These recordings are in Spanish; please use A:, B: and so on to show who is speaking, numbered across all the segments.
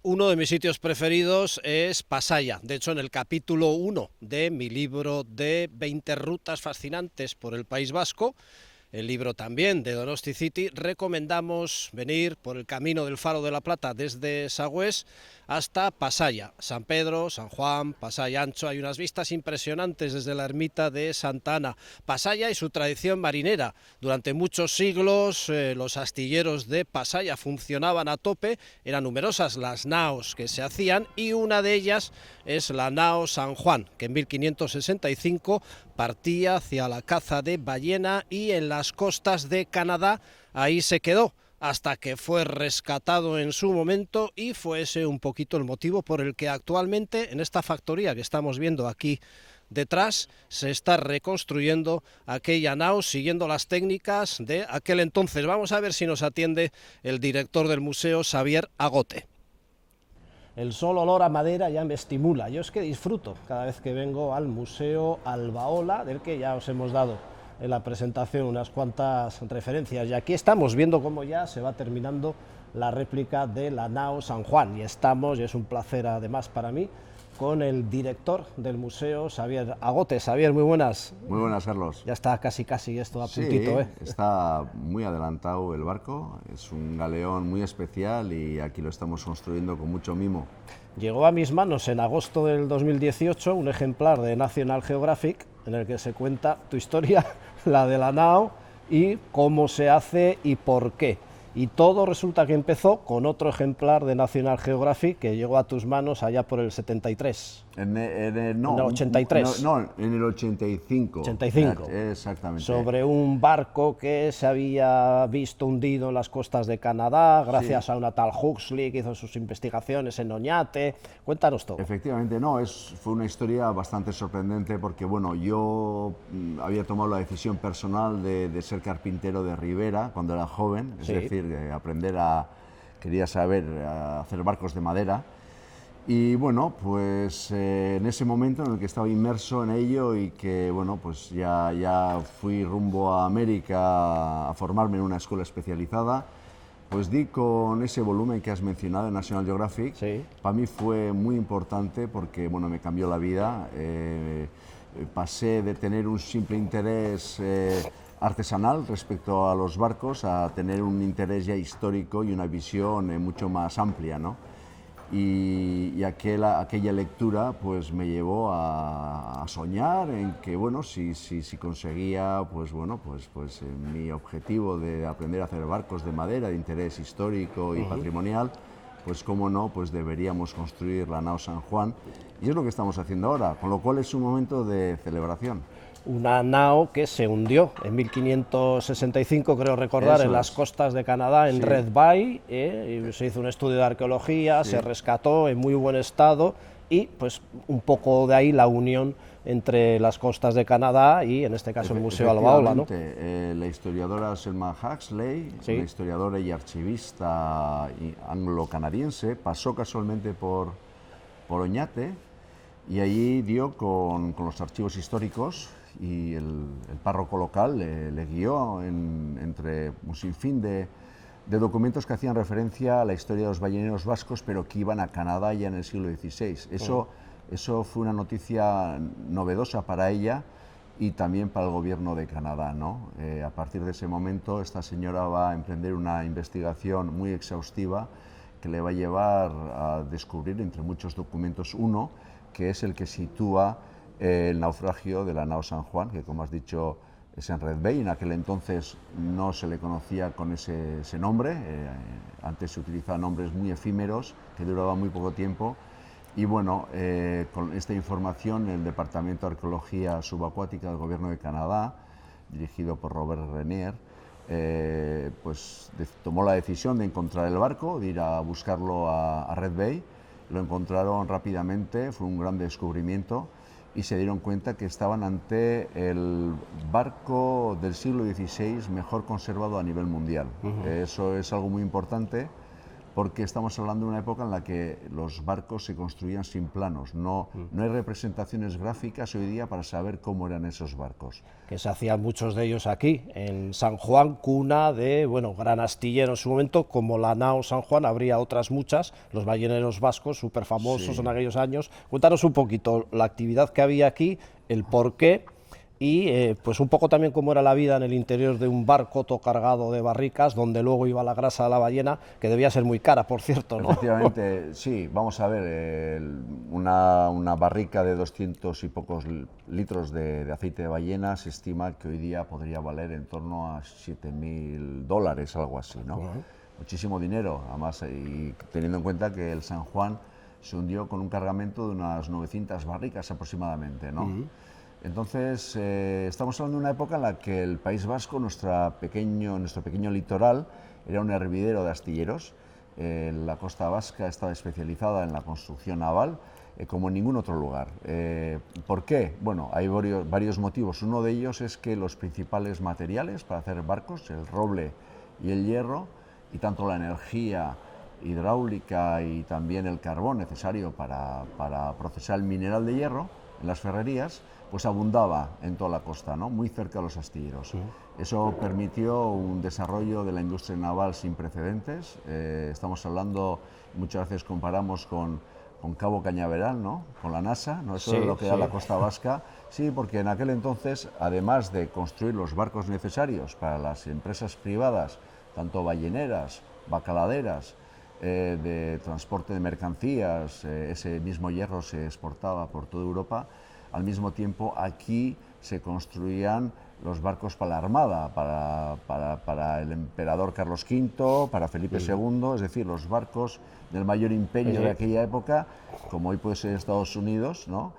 A: Uno de mis sitios preferidos es Pasaia. De hecho, en el capítulo 1 de mi libro de 20 rutas fascinantes por el País Vasco, el libro también de Donosti City, recomendamos venir por el camino del Faro de la Plata desde Sagüés hasta Pasaia, San Pedro, San Juan, Pasaia Ancho. Hay unas vistas impresionantes desde la ermita de Santa Ana. Pasaia y su tradición marinera. Durante muchos siglos los astilleros de Pasaia funcionaban a tope, eran numerosas las naos que se hacían y una de ellas es la nao San Juan, que en 1565 partía hacia la caza de ballena y en las costas de Canadá ahí se quedó, hasta que fue rescatado en su momento, y fue ese un poquito el motivo por el que actualmente en esta factoría que estamos viendo aquí detrás se está reconstruyendo aquella nao siguiendo las técnicas de aquel entonces. Vamos a ver si nos atiende el director del museo, Xavier Agote. El solo olor a madera ya me estimula. Yo es que disfruto cada vez que vengo al Museo Albaola, del que ya os hemos dado en la presentación unas cuantas referencias. Y aquí estamos viendo cómo ya se va terminando la réplica de la nao San Juan. Y estamos, y es un placer además para mí, con el director del museo, Xavier Agote. Xavier, muy buenas.
B: Muy buenas, Carlos.
A: Ya está casi esto a puntito, ¿eh?
B: Está muy adelantado el barco, es un galeón muy especial y aquí lo estamos construyendo con mucho mimo.
A: Llegó a mis manos en agosto del 2018 un ejemplar de National Geographic en el que se cuenta tu historia, la de la nao, y cómo se hace y por qué. Y todo resulta que empezó con otro ejemplar de National Geographic que llegó a tus manos allá por el 73.
B: En el
A: 83.
B: No, en el 85.
A: 85.
B: Exactamente.
A: Sobre un barco que se había visto hundido en las costas de Canadá, gracias a una tal Huxley que hizo sus investigaciones en Oñate. Cuéntanos todo.
B: Efectivamente, fue una historia bastante sorprendente porque, bueno, yo había tomado la decisión personal de ser carpintero de ribera cuando era joven, es decir, quería saber hacer barcos de madera. Y bueno, pues en ese momento en el que estaba inmerso en ello y que, bueno, pues ya fui rumbo a América a formarme en una escuela especializada, pues di con ese volumen que has mencionado en National Geographic.
A: Sí.
B: Para mí fue muy importante porque, bueno, me cambió la vida. Pasé de tener un simple interés artesanal respecto a los barcos a tener un interés ya histórico y una visión mucho más amplia, ¿no? Y aquella lectura pues me llevó a soñar en que, bueno, si conseguía pues mi objetivo de aprender a hacer barcos de madera de interés histórico y patrimonial, pues cómo no, pues deberíamos construir la nao San Juan, y es lo que estamos haciendo ahora, con lo cual es un momento de celebración.
A: Una nao que se hundió en 1565, creo recordar, en las costas de Canadá, en Red Bay, y se hizo un estudio de arqueología, se rescató en muy buen estado, y pues un poco de ahí la unión entre las costas de Canadá y, en este caso, el Museo Albaola, ¿no?
B: La historiadora Selma Huxley, una historiadora y archivista anglo-canadiense, pasó casualmente por Oñate y allí dio con los archivos históricos, y el párroco local le guió entre un sinfín de documentos que hacían referencia a la historia de los balleneros vascos, pero que iban a Canadá ya en el siglo XVI. Eso fue una noticia novedosa para ella y también para el gobierno de Canadá, ¿no? A partir de ese momento, esta señora va a emprender una investigación muy exhaustiva que le va a llevar a descubrir, entre muchos documentos, uno que es el que sitúa el naufragio de la nao San Juan, que, como has dicho, es en Red Bay. En aquel entonces no se le conocía con ese nombre, antes se utilizaban nombres muy efímeros que duraban muy poco tiempo, y bueno, con esta información el Departamento de Arqueología Subacuática del Gobierno de Canadá, dirigido por Robert Renier, pues tomó la decisión de encontrar el barco, de ir a buscarlo a Red Bay. Lo encontraron rápidamente, fue un gran descubrimiento, y se dieron cuenta que estaban ante el barco del siglo XVI mejor conservado a nivel mundial. Eso es algo muy importante porque estamos hablando de una época en la que los barcos se construían sin planos, no hay representaciones gráficas hoy día para saber cómo eran esos barcos.
A: Que se hacían muchos de ellos aquí, en San Juan, cuna de, bueno, gran astillero en su momento, como la nao San Juan, habría otras muchas, los balleneros vascos, súper famosos en aquellos años. Cuéntanos un poquito la actividad que había aquí, el porqué, y pues un poco también cómo era la vida en el interior de un barco todo cargado de barricas, donde luego iba la grasa de la ballena, que debía ser muy cara, por cierto, ¿no?
B: Efectivamente, sí, vamos a ver, una barrica de 200 y pocos litros de aceite de ballena se estima que hoy día podría valer en torno a $7.000, algo así, ¿no? Muchísimo dinero, además, y teniendo en cuenta que el San Juan se hundió con un cargamento de unas 900 barricas aproximadamente, ¿no? Entonces, estamos hablando de una época en la que el País Vasco, nuestro pequeño litoral, era un hervidero de astilleros. La costa vasca estaba especializada en la construcción naval, como en ningún otro lugar. ¿Por qué? Bueno, hay varios motivos. Uno de ellos es que los principales materiales para hacer barcos, el roble y el hierro, y tanto la energía hidráulica y también el carbón necesario para procesar el mineral de hierro en las ferrerías, pues abundaba en toda la costa, ¿no? Muy cerca de los astilleros. Eso permitió un desarrollo de la industria naval sin precedentes. Estamos hablando, muchas veces comparamos con Cabo Cañaveral, ¿no? Con la NASA, ¿no? Eso es lo que era la costa vasca. Sí, porque en aquel entonces, además de construir los barcos necesarios para las empresas privadas, tanto balleneras, bacaladeras, de transporte de mercancías, ese mismo hierro se exportaba por toda Europa. Al mismo tiempo, aquí se construían los barcos para la Armada, para el emperador Carlos V, para Felipe II, es decir, los barcos del mayor imperio de aquella época, como hoy puede ser Estados Unidos, ¿no?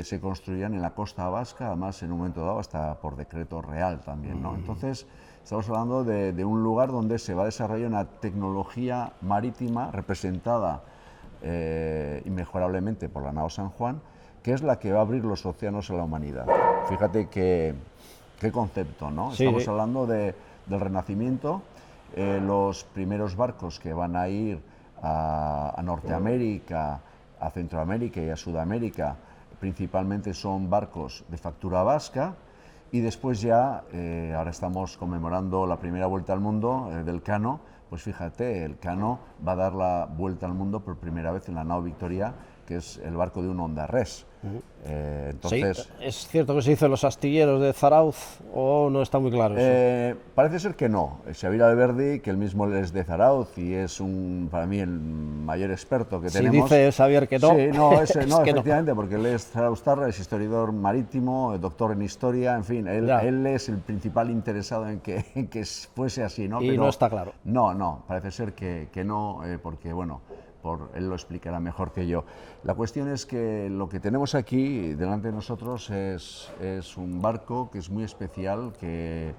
B: Se construían en la costa vasca, además en un momento dado hasta por decreto real también, ¿no? Entonces, estamos hablando de un lugar donde se va a desarrollar una tecnología marítima representada inmejorablemente por la nao San Juan, que es la que va a abrir los océanos a la humanidad. Fíjate qué concepto, ¿no?
A: Sí.
B: Estamos hablando del Renacimiento, los primeros barcos que van a ir a Norteamérica, a Centroamérica y a Sudamérica, principalmente son barcos de factura vasca, y después ya, ahora estamos conmemorando la primera vuelta al mundo del Cano, pues fíjate, el Cano va a dar la vuelta al mundo por primera vez en la nao Victoria, que es el barco de un Honda Res. Entonces,
A: sí, ¿es cierto que se hizo en los astilleros de Zarauz o no está muy claro eso?
B: Parece ser que no. Xavier Alberdi, que él mismo es de Zarauz y es para mí el mayor experto que tenemos.
A: Si dice Xavier que no,
B: sí, no,
A: es
B: no,
A: que
B: efectivamente,
A: no.
B: porque él es zarauztarra, es historiador marítimo, doctor en historia, en fin, él es el principal interesado en que fuese así, ¿no?
A: Y
B: pero
A: no está claro.
B: No, parece ser que no, porque bueno, él lo explicará mejor que yo. La cuestión es que lo que tenemos aquí delante de nosotros es un barco que es muy especial, que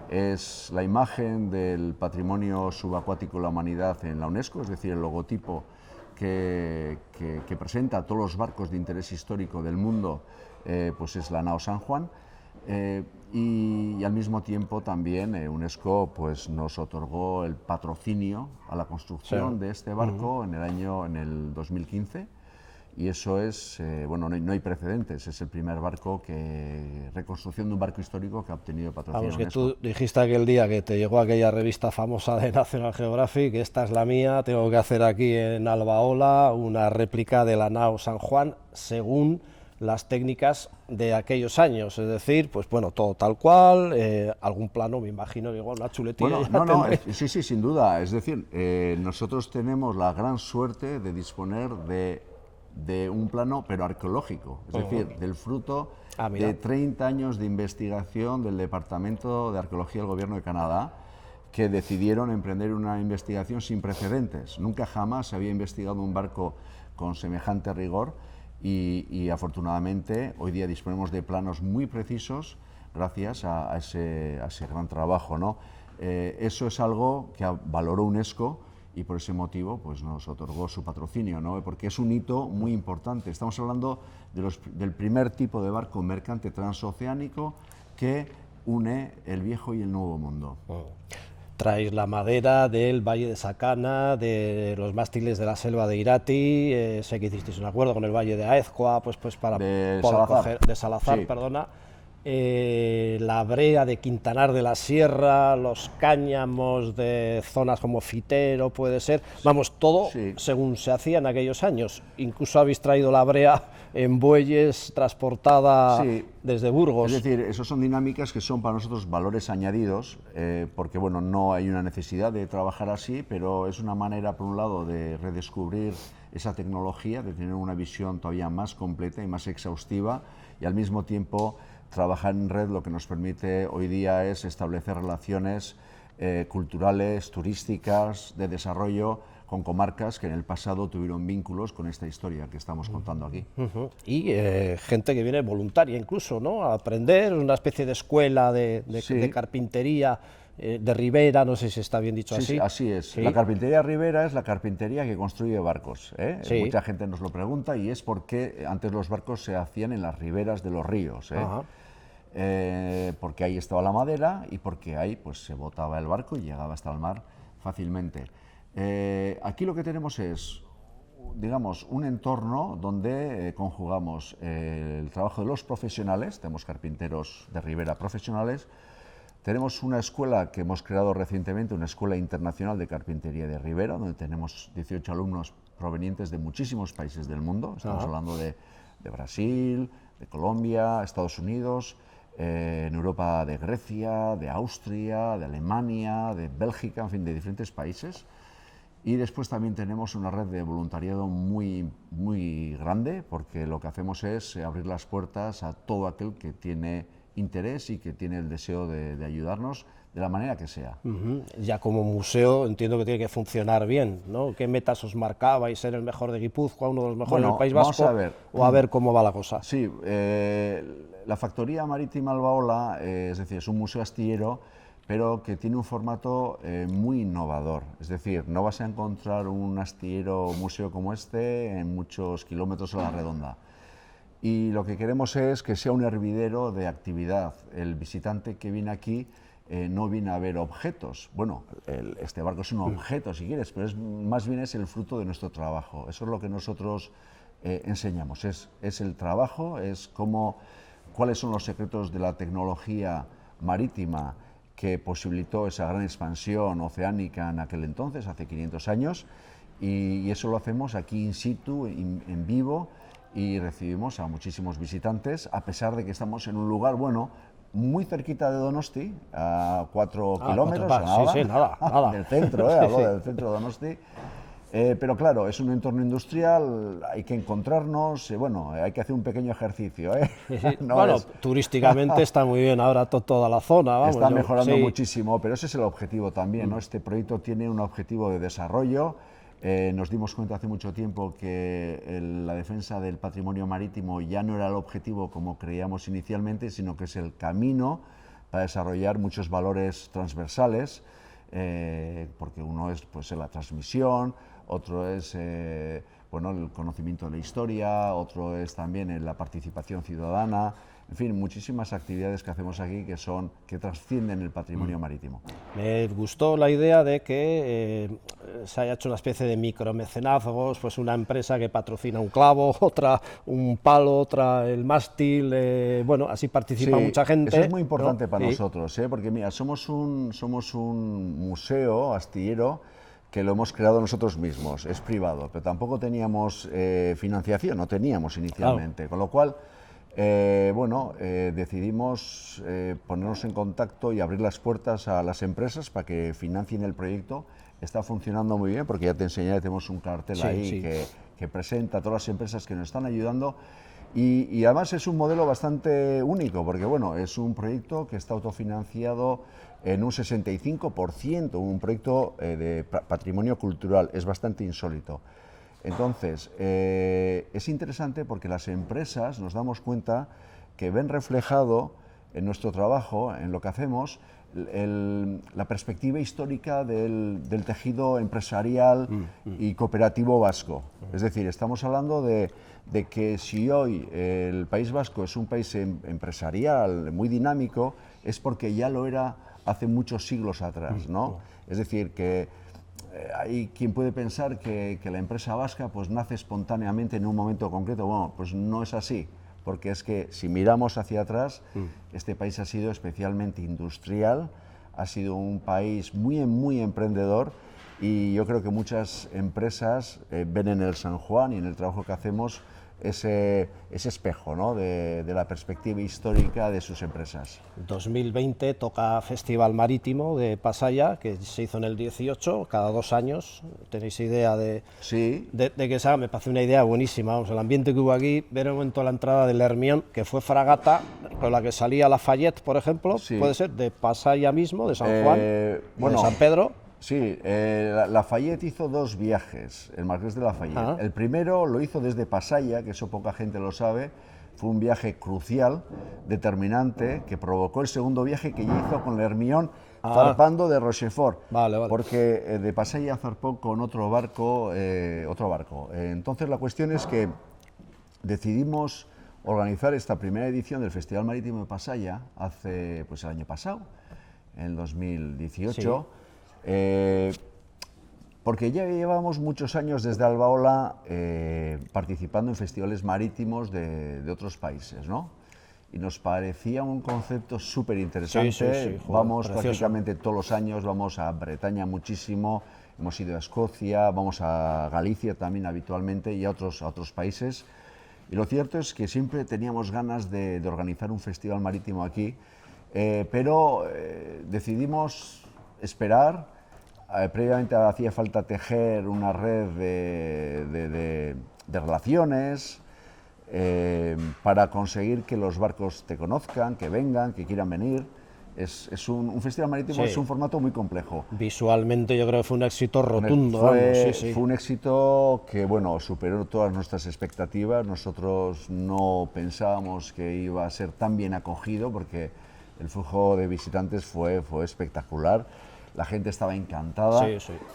B: es la imagen del patrimonio subacuático de la humanidad en la UNESCO, es decir, el logotipo que presenta a todos los barcos de interés histórico del mundo, pues es la nao San Juan. Y al mismo tiempo también UNESCO pues nos otorgó el patrocinio a la construcción de este barco en el 2015, y eso es, bueno, no hay precedentes, es el primer reconstrucción de un barco histórico que ha obtenido patrocinio.
A: Vamos, que tú dijiste aquel día que te llegó aquella revista famosa de National Geographic, esta es la mía, tengo que hacer aquí en Albaola una réplica de la nao San Juan según las técnicas de aquellos años, es decir, pues bueno, todo tal cual, algún plano, me imagino, que igual una chuletilla.
B: Bueno, sí, sin duda, es decir, nosotros tenemos la gran suerte de disponer de un plano, pero arqueológico, es decir, del fruto de 30 años de investigación del Departamento de Arqueología del Gobierno de Canadá, que decidieron emprender una investigación sin precedentes. Nunca jamás se había investigado un barco con semejante rigor. Y afortunadamente hoy día disponemos de planos muy precisos gracias a ese gran trabajo, ¿no? Eso es algo que valoró UNESCO y por ese motivo pues, nos otorgó su patrocinio, ¿no? Porque es un hito muy importante. Estamos hablando del primer tipo de barco mercante transoceánico que une el viejo y el nuevo mundo.
A: traéis la madera del Valle de Sacana, de los mástiles de la selva de Irati, sé que hicisteis un acuerdo con el Valle de Aezcoa, pues para
B: de
A: poder
B: Salazar.
A: coger, de Salazar,
B: Sí.
A: perdona, la brea de Quintanar de la Sierra, los cáñamos de zonas como Fitero, puede ser, vamos, todo
B: Sí.
A: según se hacía en aquellos años. Incluso habéis traído la brea en bueyes transportada
B: Sí.
A: desde Burgos.
B: Es decir, esas son dinámicas que son para nosotros valores añadidos, porque bueno, no hay una necesidad de trabajar así, pero es una manera, por un lado, de redescubrir esa tecnología, de tener una visión todavía más completa y más exhaustiva, y al mismo tiempo trabajar en red lo que nos permite hoy día es establecer relaciones culturales, turísticas, de desarrollo, con comarcas que en el pasado tuvieron vínculos con esta historia que estamos contando aquí.
A: Y gente que viene voluntaria incluso, ¿no? A aprender, una especie de escuela de
B: Sí.
A: carpintería, de ribera, no sé si está bien dicho
B: Sí,
A: así.
B: sí, así es.
A: Sí.
B: La carpintería ribera es la carpintería que construye barcos, ¿eh?
A: Sí.
B: Mucha gente nos lo pregunta y es porque antes los barcos se hacían en las riberas de los ríos, ¿eh?
A: Ajá.
B: Porque ahí estaba la madera y porque ahí pues, se botaba el barco y llegaba hasta el mar fácilmente. Aquí lo que tenemos es, digamos, un entorno donde conjugamos el trabajo de los profesionales, tenemos carpinteros de ribera profesionales, tenemos una escuela que hemos creado recientemente, una escuela internacional de carpintería de ribera, donde tenemos 18 alumnos provenientes de muchísimos países del mundo, estamos hablando de Brasil, de Colombia, Estados Unidos, en Europa de Grecia, de Austria, de Alemania, de Bélgica, en fin, de diferentes países. Y después también tenemos una red de voluntariado muy, muy grande, porque lo que hacemos es abrir las puertas a todo aquel que tiene interés y que tiene el deseo de ayudarnos de la manera que sea.
A: Ya como museo entiendo que tiene que funcionar bien, ¿no? ¿Qué metas os marcabais? ¿Ser el mejor de Guipúzcoa, uno de los mejores del País Vasco?
B: Vamos a ver.
A: ¿O a ver cómo va la cosa?
B: Sí, la Factoría Marítima Albaola, es decir, es un museo astillero, pero que tiene un formato muy innovador. Es decir, no vas a encontrar un astillero museo como este en muchos kilómetros a la redonda. Y lo que queremos es que sea un hervidero de actividad. El visitante que viene aquí no viene a ver objetos. Bueno, este barco es un objeto, si quieres, pero más bien es el fruto de nuestro trabajo. Eso es lo que nosotros enseñamos. Es el trabajo, es cuáles son los secretos de la tecnología marítima que posibilitó esa gran expansión oceánica en aquel entonces, hace 500 años, y eso lo hacemos aquí in situ, en vivo, y recibimos a muchísimos visitantes, a pesar de que estamos en un lugar, bueno, muy cerquita de Donosti, a 4 kilómetros,
A: nada.
B: del centro, hablo del centro de Donosti. Pero claro, es un entorno industrial, hay que encontrarnos, bueno, hay que hacer un pequeño ejercicio. No
A: bueno, turísticamente está muy bien ahora toda la zona. Vamos,
B: está mejorando muchísimo, pero ese es el objetivo también, ¿no? Este proyecto tiene un objetivo de desarrollo. Nos dimos cuenta hace mucho tiempo que la defensa del patrimonio marítimo ya no era el objetivo como creíamos inicialmente, sino que es el camino para desarrollar muchos valores transversales, porque uno es pues, la transmisión, otro es bueno, el conocimiento de la historia, otro es también la participación ciudadana, en fin, muchísimas actividades que hacemos aquí que trascienden el patrimonio marítimo.
A: Me gustó la idea de que se haya hecho una especie de micromecenazgos, pues una empresa que patrocina un clavo, otra un palo, otra el mástil, bueno, así participa mucha gente.
B: Eso es muy importante, ¿no? Para
A: sí.
B: nosotros, porque mira, somos un museo astillero que lo hemos creado nosotros mismos, es privado, pero tampoco teníamos financiación, no teníamos inicialmente, claro. Con lo cual, bueno, decidimos ponernos en contacto y abrir las puertas a las empresas para que financien el proyecto. Está funcionando muy bien porque ya te enseñé, tenemos un cartel ahí que presenta a todas las empresas que nos están ayudando y además es un modelo bastante único porque bueno, es un proyecto que está autofinanciado en un 65%, un proyecto de patrimonio cultural, es bastante insólito. Entonces, es interesante porque las empresas nos damos cuenta que ven reflejado en nuestro trabajo, en lo que hacemos, la perspectiva histórica del tejido empresarial y cooperativo vasco. Es decir, estamos hablando de que si hoy el País Vasco es un país empresarial muy dinámico, es porque ya lo era hace muchos siglos atrás, ¿no? Es decir, que hay quien puede pensar que la empresa vasca pues nace espontáneamente en un momento concreto. Bueno, pues no es así, porque es que si miramos hacia atrás, este país ha sido especialmente industrial, ha sido un país muy emprendedor, y yo creo que muchas empresas ven en el San Juan y en el trabajo que hacemos ese espejo, ¿no?, de la perspectiva histórica de sus empresas.
A: 2020 toca Festival Marítimo de Pasaia, que se hizo en el 18, cada 2 años. ¿Tenéis idea de que se haga? Me parece una idea buenísima. Vamos, el ambiente que hubo aquí, ver un momento la entrada del Hermión, que fue fragata con la que salía Lafayette, por ejemplo, puede ser de Pasaia mismo, de San Juan, bueno, de San Pedro.
B: Sí, Lafayette hizo 2 viajes, el Marqués de Lafayette. El primero lo hizo desde Pasaia, que eso poca gente lo sabe. Fue un viaje crucial, determinante, que provocó el segundo viaje que ya hizo con el Hermión, zarpando de Rochefort. Porque de Pasaia zarpó con otro barco. Entonces la cuestión es que decidimos organizar esta primera edición del Festival Marítimo de Pasaia hace, pues, el año pasado, en el 2018. Porque ya llevamos muchos años desde Albaola participando en festivales marítimos de otros países, ¿no? Y nos parecía un concepto súper interesante. Vamos prácticamente todos los años, vamos a Bretaña muchísimo, hemos ido a Escocia, vamos a Galicia también habitualmente y a otros países. Y lo cierto es que siempre teníamos ganas de organizar un festival marítimo aquí, pero decidimos esperar. Previamente hacía falta tejer una red de relaciones para conseguir que los barcos te conozcan, que vengan, que quieran venir. Es un festival marítimo, es un formato muy complejo.
A: Visualmente yo creo que fue un éxito rotundo.
B: Fue un éxito que, bueno, superó todas nuestras expectativas. Nosotros no pensábamos que iba a ser tan bien acogido, porque el flujo de visitantes fue espectacular. La gente estaba encantada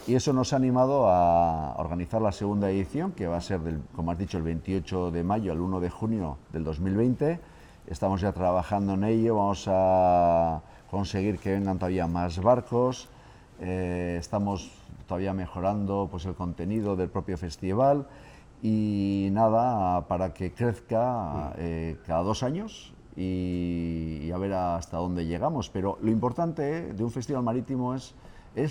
B: y eso nos ha animado a organizar la segunda edición, que va a ser, como has dicho, el 28 de mayo al 1 de junio del 2020. Estamos ya trabajando en ello, vamos a conseguir que vengan todavía más barcos, estamos todavía mejorando, pues, el contenido del propio festival y nada, para que crezca cada 2 años. Y a ver hasta dónde llegamos, pero lo importante de un festival marítimo es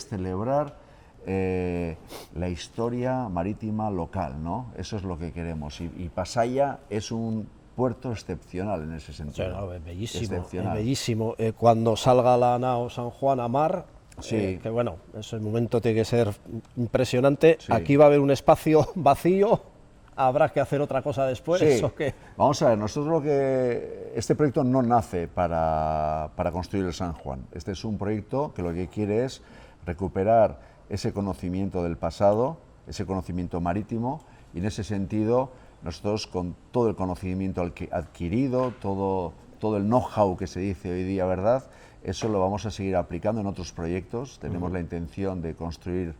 B: celebrar la historia marítima local, ¿no? Eso es lo que queremos, y Pasaia es un puerto excepcional en ese sentido.
A: Bellísimo. Cuando salga la nao San Juan a mar, que bueno, ese momento tiene que ser impresionante. Aquí va a haber un espacio vacío. ¿Habrá que hacer otra cosa después? ¿O qué?
B: Vamos a ver, nosotros este proyecto no nace para construir el San Juan. Este es un proyecto que lo que quiere es recuperar ese conocimiento del pasado, ese conocimiento marítimo, y en ese sentido nosotros, con todo el conocimiento adquirido, todo el know-how que se dice hoy día, ¿verdad?, eso lo vamos a seguir aplicando en otros proyectos. Tenemos la intención de construir,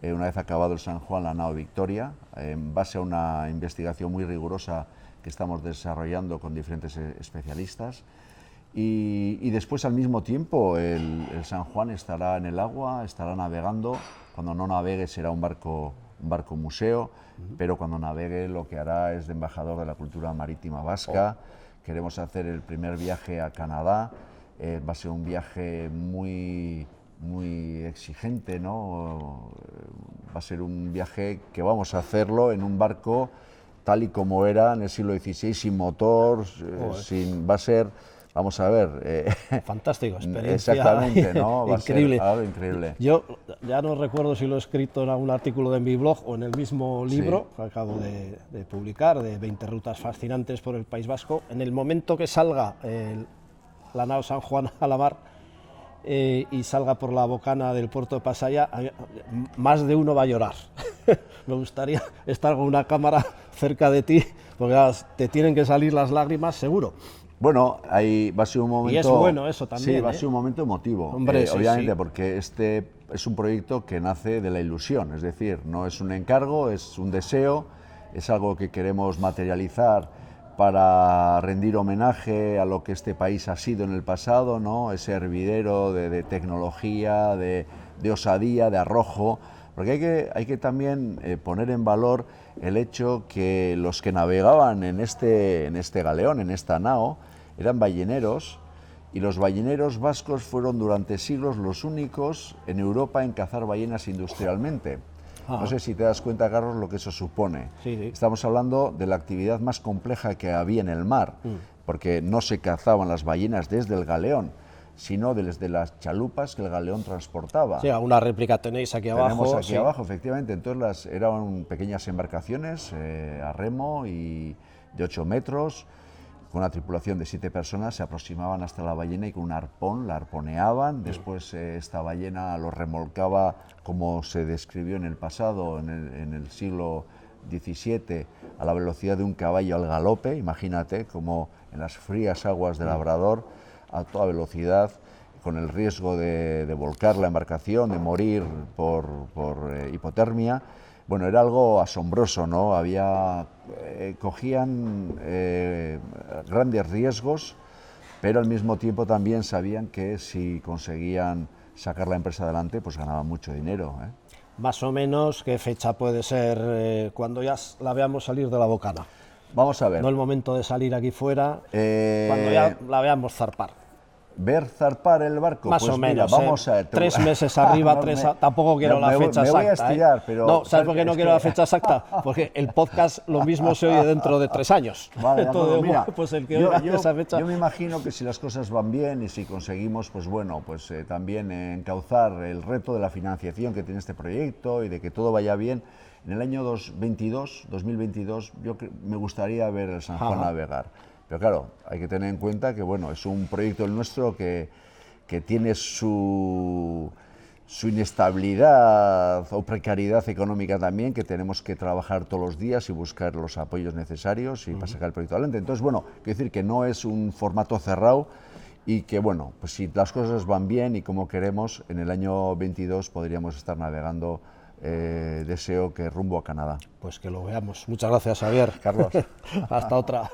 B: una vez acabado el San Juan, la nao Victoria, en base a una investigación muy rigurosa que estamos desarrollando con diferentes especialistas. Y después, al mismo tiempo, el San Juan estará en el agua, estará navegando. Cuando no navegue será un barco museo, pero cuando navegue lo que hará es de embajador de la cultura marítima vasca. Queremos hacer el primer viaje a Canadá. Va a ser un viaje muy exigente, ¿no? Va a ser un viaje que vamos a hacerlo en un barco tal y como era en el siglo XVI, sin motor, va a ser, vamos a ver...
A: Fantástico, experiencia.
B: Exactamente, ¿no? Va
A: increíble.
B: A ser algo increíble.
A: Yo ya no recuerdo si lo he escrito en algún artículo de mi blog o en el mismo libro que acabo de publicar, de 20 rutas fascinantes por el País Vasco. En el momento que salga la nao San Juan a la mar, y salga por la bocana del puerto de Pasaia, más de uno va a llorar. Me gustaría estar con una cámara cerca de ti, porque te tienen que salir las lágrimas seguro.
B: Bueno, ahí va a ser un momento...
A: Y es bueno eso también.
B: Sí, va a ser un momento emotivo.
A: Hombre, sí,
B: obviamente,
A: sí.
B: porque este es un proyecto que nace de la ilusión, es decir, no es un encargo, es un deseo, es algo que queremos materializar para rendir homenaje a lo que este país ha sido en el pasado, ¿no? Ese hervidero de tecnología, de osadía, de arrojo, porque hay que también poner en valor el hecho que los que navegaban en este galeón, en esta nao, eran balleneros, y los balleneros vascos fueron durante siglos los únicos en Europa en cazar ballenas industrialmente. No sé si te das cuenta, Carlos, lo que eso supone.
A: Sí, sí.
B: Estamos hablando de la actividad más compleja que había en el mar, porque no se cazaban las ballenas desde el galeón, sino desde las chalupas que el galeón transportaba.
A: Sí, una réplica tenéis aquí abajo.
B: Tenemos aquí
A: sí.
B: abajo, efectivamente. Entonces eran pequeñas embarcaciones a remo y de 8 metros, con una tripulación de 7 personas, se aproximaban hasta la ballena y con un arpón la arponeaban. Después esta ballena lo remolcaba, como se describió en el pasado, en el siglo XVII, a la velocidad de un caballo al galope. Imagínate, como en las frías aguas de Labrador, a toda velocidad, con el riesgo de volcar la embarcación, de morir por hipotermia. Bueno, era algo asombroso, ¿no? Cogían grandes riesgos, pero al mismo tiempo también sabían que si conseguían sacar la empresa adelante, pues ganaban mucho dinero, ¿eh?
A: Más o menos, ¿qué fecha puede ser cuando ya la veamos salir de la bocana?
B: Vamos a ver.
A: No el momento de salir aquí fuera, cuando ya la veamos zarpar.
B: ¿Ver zarpar el barco?
A: Más
B: pues
A: o menos,
B: mira, vamos a ver.
A: 3 meses arriba, tampoco quiero la fecha exacta.
B: Me voy a estirar, pero...
A: No, ¿sabes por qué no quiero la fecha exacta? Porque el podcast lo mismo se oye dentro de 3 años.
B: Vale,
A: entonces,
B: mira,
A: pues el que oiga esa fecha...
B: Yo me imagino que si las cosas van bien y si conseguimos, pues bueno, pues también encauzar el reto de la financiación que tiene este proyecto y de que todo vaya bien, en el año 2022, me gustaría ver el San Juan navegar. Pero claro, hay que tener en cuenta que bueno, es un proyecto el nuestro que tiene su inestabilidad o precariedad económica también, que tenemos que trabajar todos los días y buscar los apoyos necesarios y para sacar el proyecto adelante. Entonces, bueno, quiero decir que no es un formato cerrado y que bueno, pues si las cosas van bien y como queremos, en el año 22 podríamos estar navegando, deseo que rumbo a Canadá.
A: Pues que lo veamos. Muchas gracias, Javier.
B: Carlos.
A: Hasta otra.